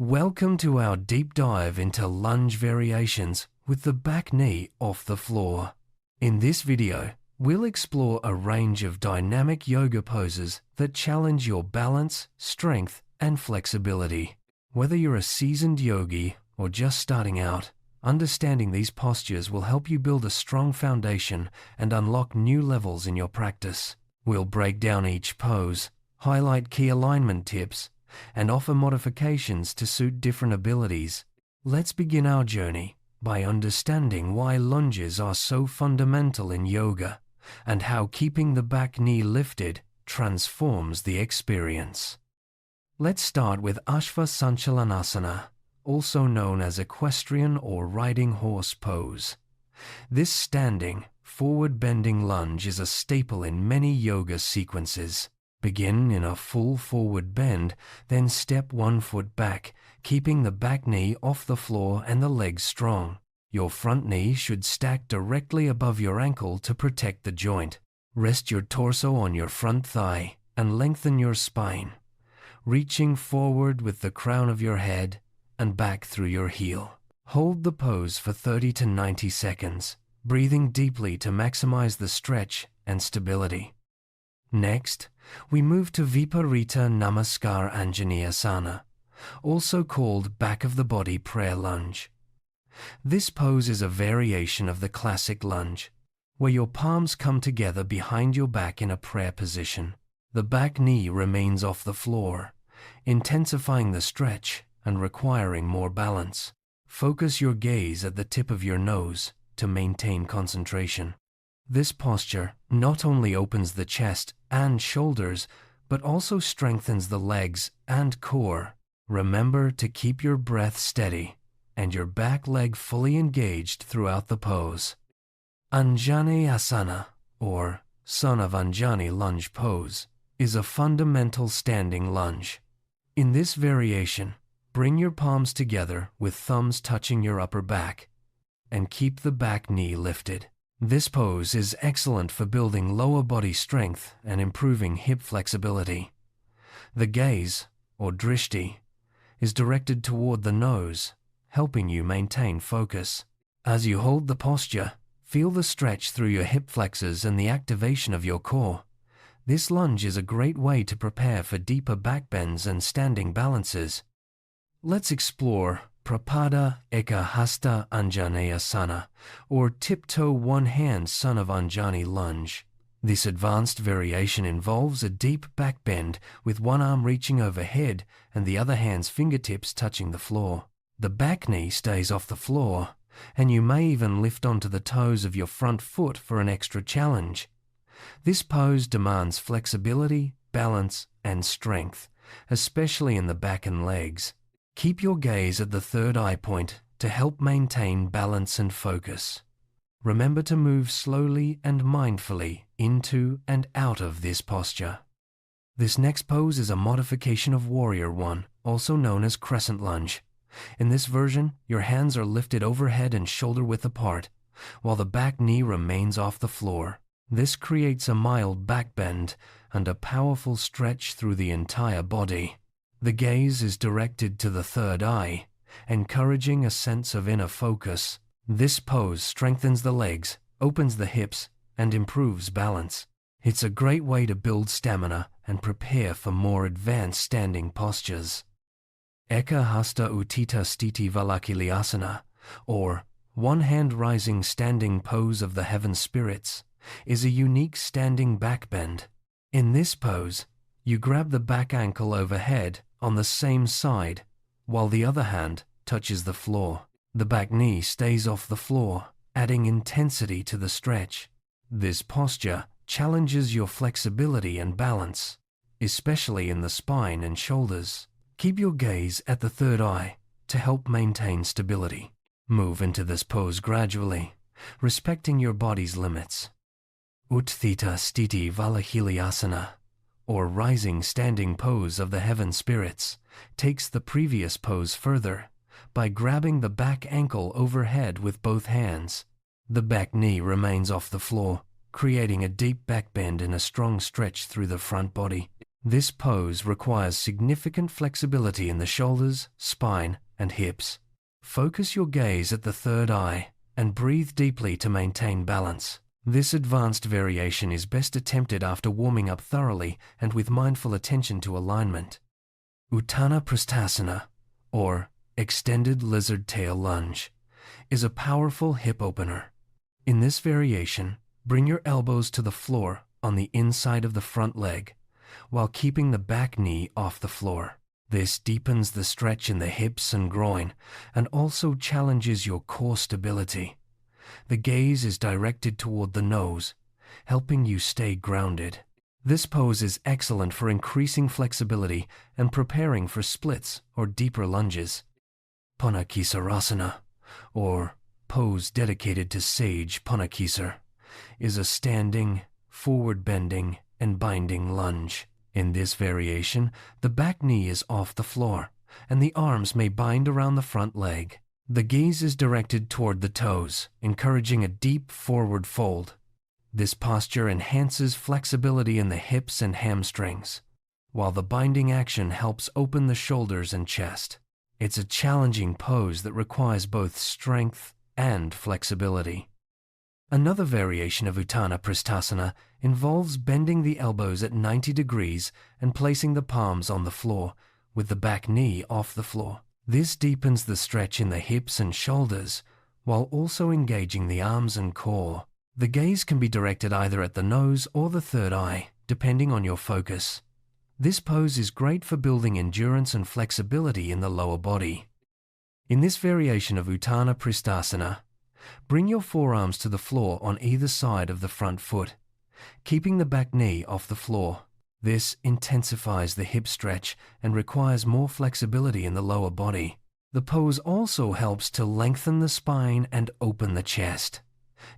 Welcome to our deep dive into lunge variations with the back knee off the floor. In this video, we'll explore a range of dynamic yoga poses that challenge your balance, strength, and flexibility. Whether you're a seasoned yogi or just starting out, understanding these postures will help you build a strong foundation and unlock new levels in your practice. We'll break down each pose, highlight key alignment tips, and offer modifications to suit different abilities. Let's begin our journey by understanding why lunges are so fundamental in yoga and how keeping the back knee lifted transforms the experience. Let's start with Ashva Sanchalanasana, also known as Equestrian or Riding Horse Pose. This standing, forward-bending lunge is a staple in many yoga sequences. Begin in a full forward bend, then step 1 foot back, keeping the back knee off the floor and the legs strong. Your front knee should stack directly above your ankle to protect the joint. Rest your torso on your front thigh and lengthen your spine, reaching forward with the crown of your head and back through your heel. Hold the pose for 30 to 90 seconds, breathing deeply to maximize the stretch and stability. Next, we move to Parivritta Anjaneyasana, also called back of the body prayer lunge. This pose is a variation of the classic lunge, where your palms come together behind your back in a prayer position. The back knee remains off the floor, intensifying the stretch and requiring more balance. Focus your gaze at the tip of your nose to maintain concentration. This posture not only opens the chest and shoulders, but also strengthens the legs and core. Remember to keep your breath steady and your back leg fully engaged throughout the pose. Anjaneyasana, or Son of Anjani lunge pose, is a fundamental standing lunge. In this variation, bring your palms together with thumbs touching your upper back and keep the back knee lifted. This pose is excellent for building lower body strength and improving hip flexibility. The gaze, or drishti, is directed toward the nose, helping you maintain focus. As you hold the posture, feel the stretch through your hip flexors and the activation of your core. This lunge is a great way to prepare for deeper back bends and standing balances. Let's explore Parivritta Anjaneyasana, or tiptoe one-hand Son of Anjani lunge. This advanced variation involves a deep back bend with one arm reaching overhead and the other hand's fingertips touching the floor. The back knee stays off the floor, and you may even lift onto the toes of your front foot for an extra challenge. This pose demands flexibility, balance, and strength, especially in the back and legs. Keep your gaze at the third eye point to help maintain balance and focus. Remember to move slowly and mindfully into and out of this posture. This next pose is a modification of Warrior One, also known as Crescent Lunge. In this version, your hands are lifted overhead and shoulder width apart, while the back knee remains off the floor. This creates a mild back bend and a powerful stretch through the entire body. The gaze is directed to the third eye, encouraging a sense of inner focus. This pose strengthens the legs, opens the hips, and improves balance. It's a great way to build stamina and prepare for more advanced standing postures. Ekahasta Uttita Stiti Valakiliasana, or one-hand rising standing pose of the heaven spirits, is a unique standing back bend. In this pose, you grab the back ankle overhead on the same side, while the other hand touches the floor. The back knee stays off the floor, adding intensity to the stretch. This posture challenges your flexibility and balance, especially in the spine and shoulders. Keep your gaze at the third eye to help maintain stability. Move into this pose gradually, respecting your body's limits. Uttita Stiti Valakiliasana, or rising standing pose of the heaven spirits, takes the previous pose further by grabbing the back ankle overhead with both hands. The back knee remains off the floor, creating a deep back bend and a strong stretch through the front body. This pose requires significant flexibility in the shoulders, spine, and hips. Focus your gaze at the third eye and breathe deeply to maintain balance. This advanced variation is best attempted after warming up thoroughly and with mindful attention to alignment. Uttana Pristhasana, or Extended Lizard Tail Lunge, is a powerful hip opener. In this variation, bring your elbows to the floor on the inside of the front leg, while keeping the back knee off the floor. This deepens the stretch in the hips and groin and also challenges your core stability. The gaze is directed toward the nose, helping you stay grounded. This pose is excellent for increasing flexibility and preparing for splits or deeper lunges. Panakisarasana, or pose dedicated to sage Panakisar, is a standing, forward-bending, and binding lunge. In this variation, the back knee is off the floor, and the arms may bind around the front leg. The gaze is directed toward the toes, encouraging a deep forward fold. This posture enhances flexibility in the hips and hamstrings, while the binding action helps open the shoulders and chest. It's a challenging pose that requires both strength and flexibility. Another variation of Uttana Pristhasana involves bending the elbows at 90 degrees and placing the palms on the floor, with the back knee off the floor. This deepens the stretch in the hips and shoulders, while also engaging the arms and core. The gaze can be directed either at the nose or the third eye, depending on your focus. This pose is great for building endurance and flexibility in the lower body. In this variation of Uttana Pristhasana, bring your forearms to the floor on either side of the front foot, keeping the back knee off the floor. This intensifies the hip stretch and requires more flexibility in the lower body. The pose also helps to lengthen the spine and open the chest.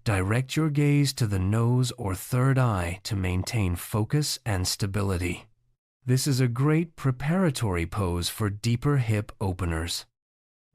Direct your gaze to the nose or third eye to maintain focus and stability. This is a great preparatory pose for deeper hip openers.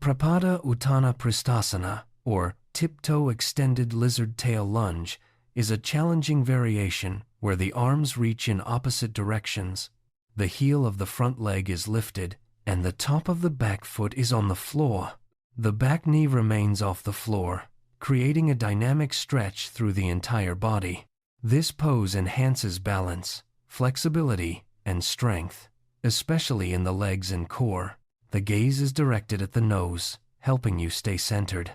Prapada Uttana Pristhasana, or Tiptoe Extended Lizard Tail Lunge, is a challenging variation where the arms reach in opposite directions. The heel of the front leg is lifted, and the top of the back foot is on the floor. The back knee remains off the floor, creating a dynamic stretch through the entire body. This pose enhances balance, flexibility, and strength, especially in the legs and core. The gaze is directed at the nose, helping you stay centered.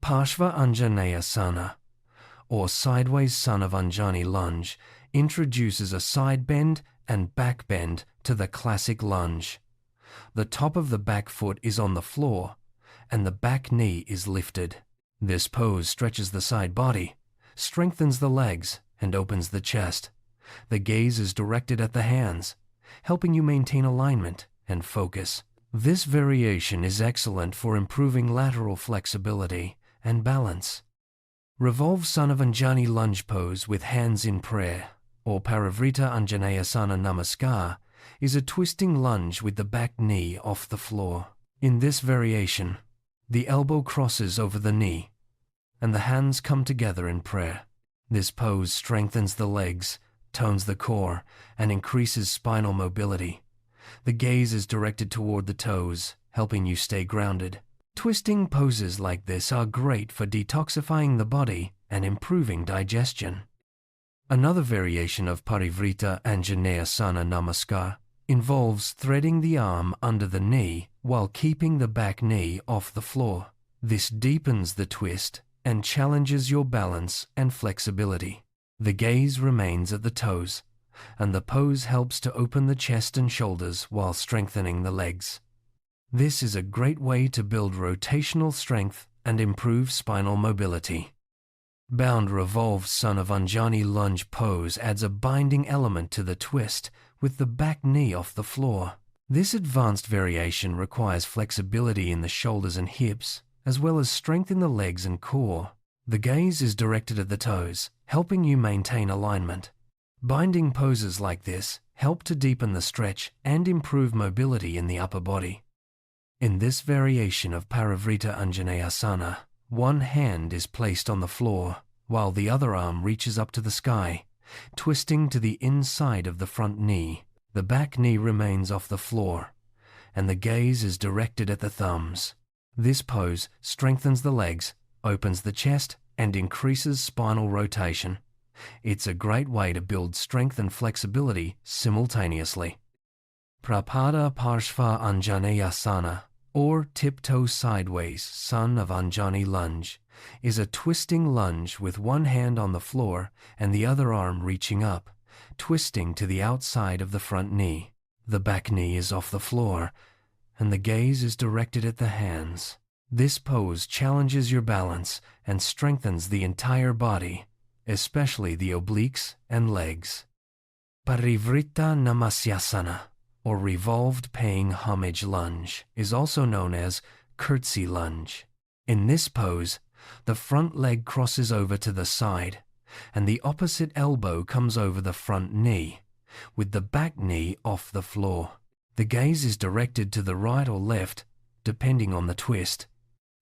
Ashva Sanchalanasana, or Sideways Son of Anjani Lunge, introduces a side bend and back bend to the classic lunge. The top of the back foot is on the floor, and the back knee is lifted. This pose stretches the side body, strengthens the legs, and opens the chest. The gaze is directed at the hands, helping you maintain alignment and focus. This variation is excellent for improving lateral flexibility and balance. Revolved Son of Anjani Lunge Pose with Hands in Prayer, or Parivritta Anjaneyasana Namaskar, is a twisting lunge with the back knee off the floor. In this variation, the elbow crosses over the knee, and the hands come together in prayer. This pose strengthens the legs, tones the core, and increases spinal mobility. The gaze is directed toward the toes, helping you stay grounded. Twisting poses like this are great for detoxifying the body and improving digestion. Another variation of Parivritta Anjaneyasana Namaskar involves threading the arm under the knee while keeping the back knee off the floor. This deepens the twist and challenges your balance and flexibility. The gaze remains at the toes, and the pose helps to open the chest and shoulders while strengthening the legs. This is a great way to build rotational strength and improve spinal mobility. Bound Revolved Son of Anjani Lunge Pose adds a binding element to the twist with the back knee off the floor. This advanced variation requires flexibility in the shoulders and hips, as well as strength in the legs and core. The gaze is directed at the toes, helping you maintain alignment. Binding poses like this help to deepen the stretch and improve mobility in the upper body. In this variation of Parivritta Anjaneyasana, one hand is placed on the floor, while the other arm reaches up to the sky, twisting to the inside of the front knee. The back knee remains off the floor, and the gaze is directed at the thumbs. This pose strengthens the legs, opens the chest, and increases spinal rotation. It's a great way to build strength and flexibility simultaneously. Parivritta Anjaneyasana, or tiptoe sideways son of Anjani lunge, is a twisting lunge with one hand on the floor and the other arm reaching up, twisting to the outside of the front knee. The back knee is off the floor, and the gaze is directed at the hands. This pose challenges your balance and strengthens the entire body, especially the obliques and legs. Parivritta Anjaneyasana, or revolved paying homage lunge, is also known as curtsy lunge. In this pose, the front leg crosses over to the side, and the opposite elbow comes over the front knee, with the back knee off the floor. The gaze is directed to the right or left, depending on the twist.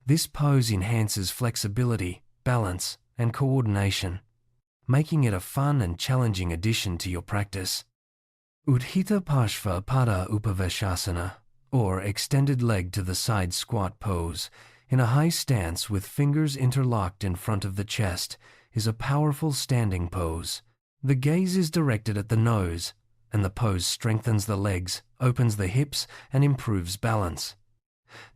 This pose enhances flexibility, balance, and coordination, making it a fun and challenging addition to your practice. Uttana Pristhasana, or extended leg to the side squat pose, in a high stance with fingers interlocked in front of the chest, is a powerful standing pose. The gaze is directed at the nose, and the pose strengthens the legs, opens the hips, and improves balance.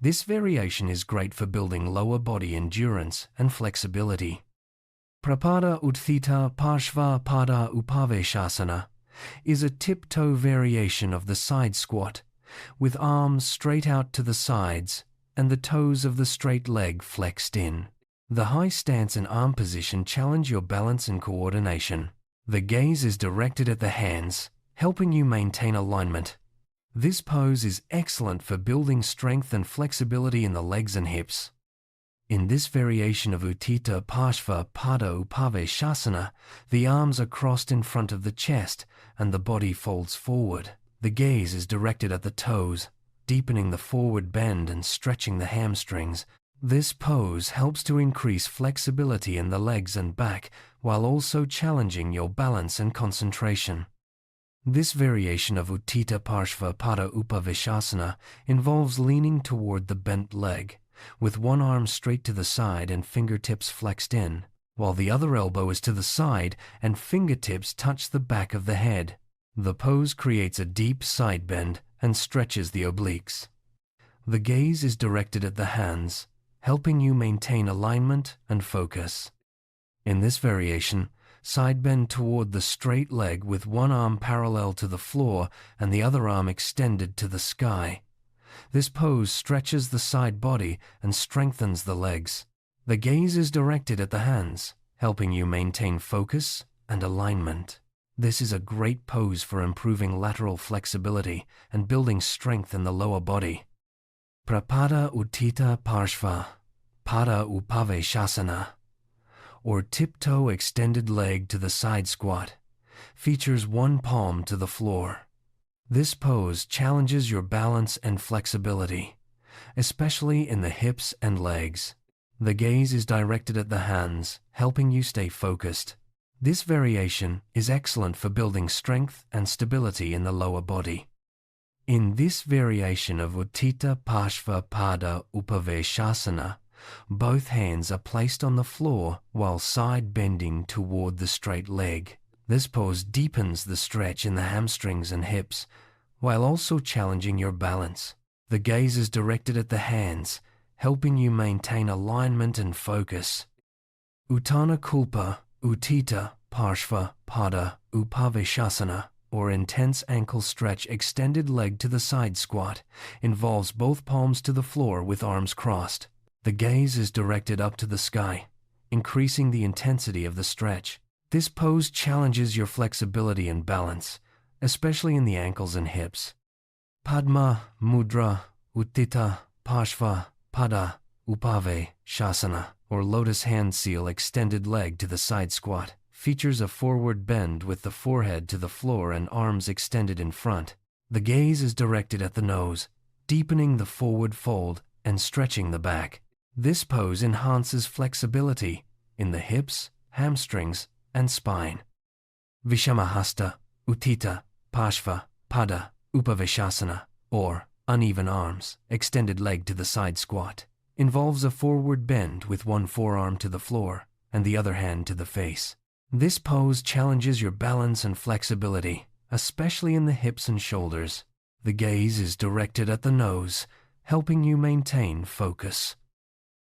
This variation is great for building lower body endurance and flexibility. Uttana Pristhasana is a tiptoe variation of the side squat, with arms straight out to the sides and the toes of the straight leg flexed in. The high stance and arm position challenge your balance and coordination. The gaze is directed at the hands, helping you maintain alignment. This pose is excellent for building strength and flexibility in the legs and hips. In this variation of Uttana Pristhasana, the arms are crossed in front of the chest and the body folds forward. The gaze is directed at the toes, deepening the forward bend and stretching the hamstrings. This pose helps to increase flexibility in the legs and back while also challenging your balance and concentration. This variation of Uttana Pristhasana involves leaning toward the bent leg, with one arm straight to the side and fingertips flexed in, while the other elbow is to the side and fingertips touch the back of the head. The pose creates a deep side bend and stretches the obliques. The gaze is directed at the hands, helping you maintain alignment and focus. In this variation, side bend toward the straight leg with one arm parallel to the floor and the other arm extended to the sky. This pose stretches the side body and strengthens the legs. The gaze is directed at the hands, helping you maintain focus and alignment. This is a great pose for improving lateral flexibility and building strength in the lower body. Uttana Pristhasana, or tiptoe extended leg to the side squat, features one palm to the floor. This pose challenges your balance and flexibility, especially in the hips and legs. The gaze is directed at the hands, helping you stay focused. This variation is excellent for building strength and stability in the lower body. In this variation of Uttana Pristhasana, both hands are placed on the floor while side bending toward the straight leg. This pose deepens the stretch in the hamstrings and hips, while also challenging your balance. The gaze is directed at the hands, helping you maintain alignment and focus. Uttana Pristhasana, or intense ankle stretch extended leg to the side squat, involves both palms to the floor with arms crossed. The gaze is directed up to the sky, increasing the intensity of the stretch. This pose challenges your flexibility and balance, especially in the ankles and hips. Padma Mudra Uttana Pristhasana, or lotus hand seal extended leg to the side squat, features a forward bend with the forehead to the floor and arms extended in front. The gaze is directed at the nose, deepening the forward fold and stretching the back. This pose enhances flexibility in the hips, hamstrings, and spine. Vishamahasta Uttana Pada, Upaveshasana, or uneven arms, extended leg to the side squat, involves a forward bend with one forearm to the floor and the other hand to the face. This pose challenges your balance and flexibility, especially in the hips and shoulders. The gaze is directed at the nose, helping you maintain focus.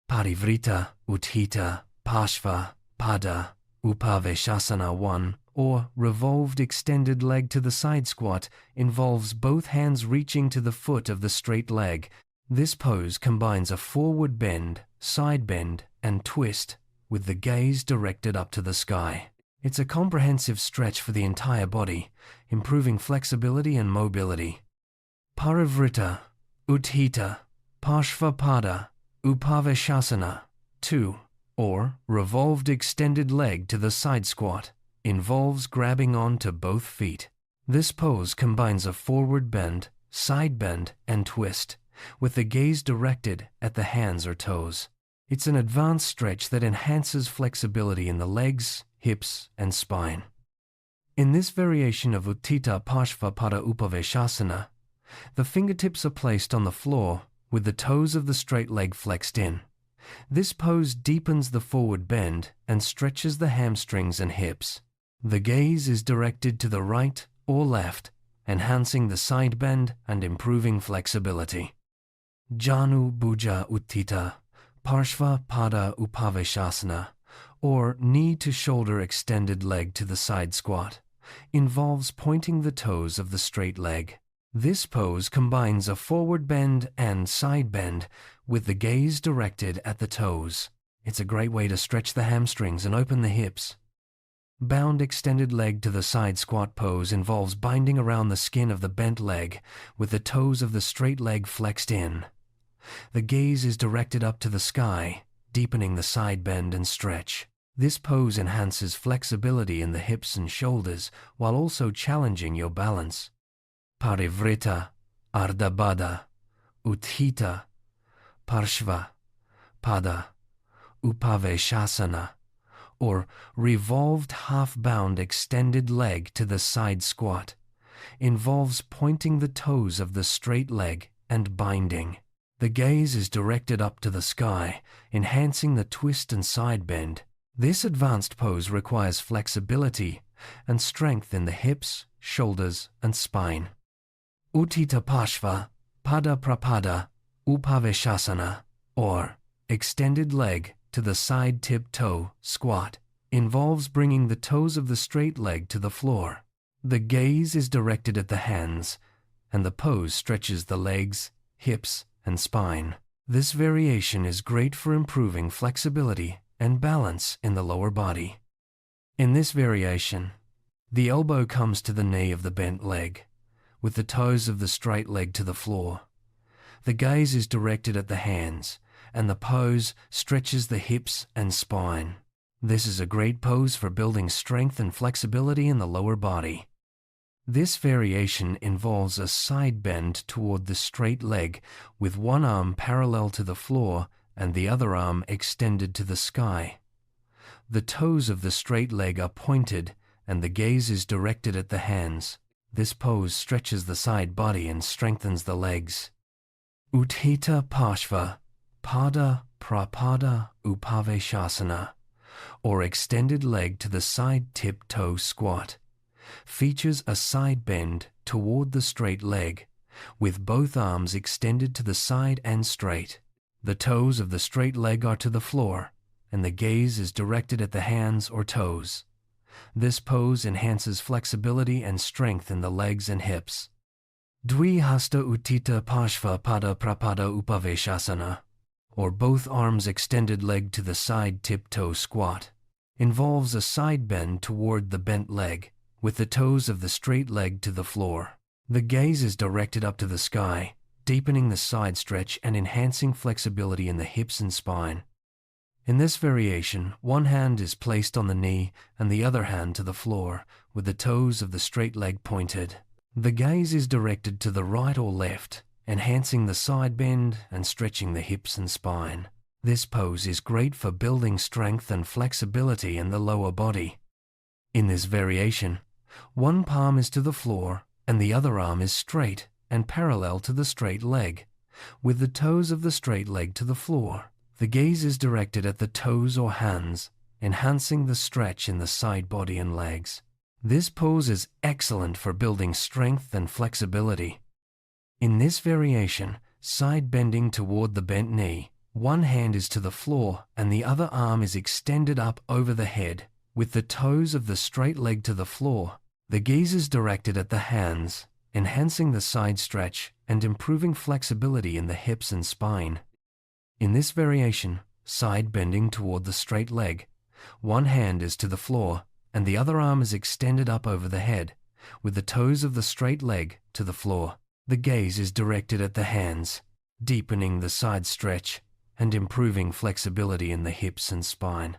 Parivritta, Utthita, Ashva, Pada, Upaveshasana 1, or revolved extended leg to the side squat, involves both hands reaching to the foot of the straight leg. This pose combines a forward bend, side bend, and twist, with the gaze directed up to the sky. It's a comprehensive stretch for the entire body, improving flexibility and mobility. Parivritta, Utthita, Ashva Pada, Upaveshasana 2, or revolved extended leg to the side squat, involves grabbing onto both feet. This pose combines a forward bend, side bend, and twist, with the gaze directed at the hands or toes. It's an advanced stretch that enhances flexibility in the legs, hips, and spine. In this variation of Utthita Ashva Pada Upaveshasana, the fingertips are placed on the floor with the toes of the straight leg flexed in. This pose deepens the forward bend and stretches the hamstrings and hips. The gaze is directed to the right or left, enhancing the side bend and improving flexibility. Janu Bhuja Utthita Ashva Pada Upaveshasana, or knee to shoulder extended leg to the side squat, involves pointing the toes of the straight leg. This pose combines a forward bend and side bend with the gaze directed at the toes. It's a great way to stretch the hamstrings and open the hips. Bound extended leg to the side squat pose involves binding around the skin of the bent leg with the toes of the straight leg flexed in. The gaze is directed up to the sky, deepening the side bend and stretch. This pose enhances flexibility in the hips and shoulders while also challenging your balance. Parivritta, Ardha Utthita, Ashva, Pada, Upaveshasana, or revolved half-bound extended leg to the side squat, involves pointing the toes of the straight leg and binding. The gaze is directed up to the sky, enhancing the twist and side bend. This advanced pose requires flexibility and strength in the hips, shoulders, and spine. Utthita Ashva Pada Prapada Upaveshasana, or extended leg to the side tip-toe squat, involves bringing the toes of the straight leg to the floor. The gaze is directed at the hands, and the pose stretches the legs, hips, and spine. This variation is great for improving flexibility and balance in the lower body. In this variation, the elbow comes to the knee of the bent leg, with the toes of the straight leg to the floor. The gaze is directed at the hands, and the pose stretches the hips and spine. This is a great pose for building strength and flexibility in the lower body. This variation involves a side bend toward the straight leg with one arm parallel to the floor and the other arm extended to the sky. The toes of the straight leg are pointed and the gaze is directed at the hands. This pose stretches the side body and strengthens the legs. Utthita Ashva Pada Prapada Upaveshasana, or extended leg to the side tip-toe squat, features a side bend toward the straight leg, with both arms extended to the side and straight. The toes of the straight leg are to the floor, and the gaze is directed at the hands or toes. This pose enhances flexibility and strength in the legs and hips. Dvihasta Utthita Ashva Pada Prapada Upaveshasana, or both arms extended leg to the side tip-toe squat, involves a side bend toward the bent leg, with the toes of the straight leg to the floor. The gaze is directed up to the sky, deepening the side stretch and enhancing flexibility in the hips and spine. In this variation, one hand is placed on the knee and the other hand to the floor, with the toes of the straight leg pointed. The gaze is directed to the right or left, enhancing the side bend and stretching the hips and spine. This pose is great for building strength and flexibility in the lower body. In this variation, one palm is to the floor and the other arm is straight and parallel to the straight leg, with the toes of the straight leg to the floor. The gaze is directed at the toes or hands, enhancing the stretch in the side body and legs. This pose is excellent for building strength and flexibility. In this variation, side bending toward the bent knee, one hand is to the floor and the other arm is extended up over the head, with the toes of the straight leg to the floor. The gaze is directed at the hands, enhancing the side stretch and improving flexibility in the hips and spine. In this variation, side bending toward the straight leg, one hand is to the floor and the other arm is extended up over the head, with the toes of the straight leg to the floor. The gaze is directed at the hands, deepening the side stretch and improving flexibility in the hips and spine.